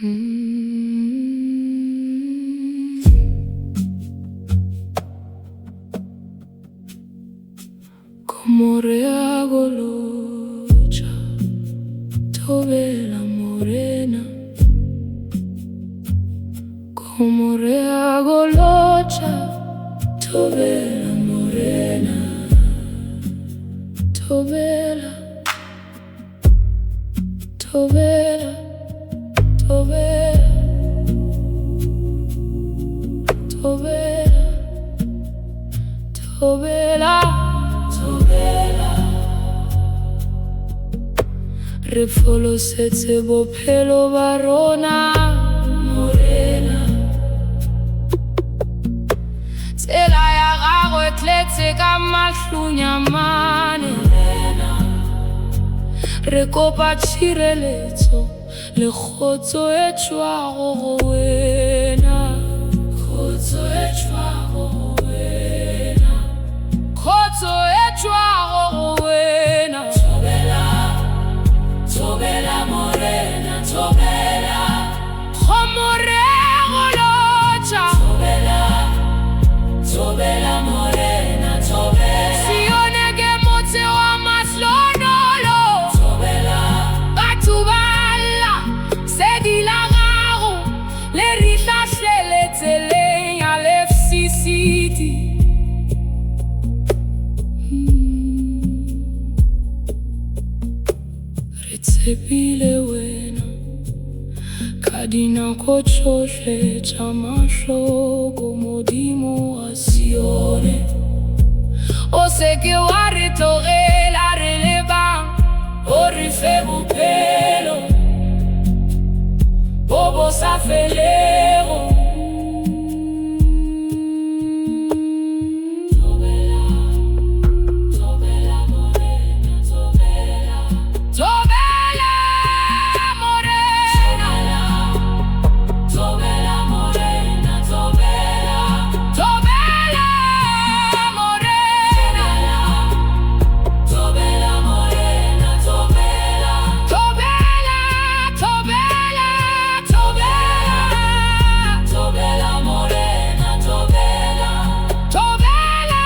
Como reagolocha, Thobela Morena. Como reagolocha, Thobela Morena. Thobela, Thobela, Thobela, Thobela, Thobela, Thobela. Re folosetse bophelo ba rona Morena. Tsela ya gago e tletse ka mahlunyamane Morena. Re kopa tshireletso le kgotso e tswago go wena. Kgotso e tswago go wena. Kgotso e tswago go wena. Thobela, Thobela Morena, Thobela. Como reagolocha, Thobela, Thobela Morena, Thobela. Sione ke motse wa maslonolo, Thobela. Batho balla se di la gago le rihlahlele tseleng ya FCCT. Re tshepile wena ka dinako tsohle tsa mahloko Modimo wa Sione. O seke wa re tlogela re le bang, o re fe bophelo bo bo sa felego. Thobela, Thobela Morena, Thobela. Thobela Morena. Thobela Morena, Thobela. Thobela Morena. Thobela Morena, Thobela. Thobela, Thobela, Thobela. Thobela Morena, Thobela. Thobela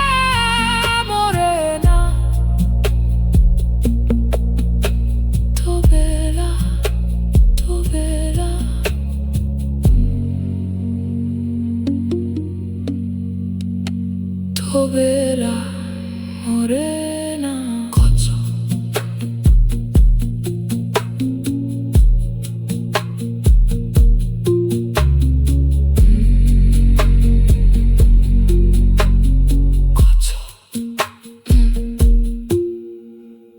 Morena. Thobela, Thobela. Thobela.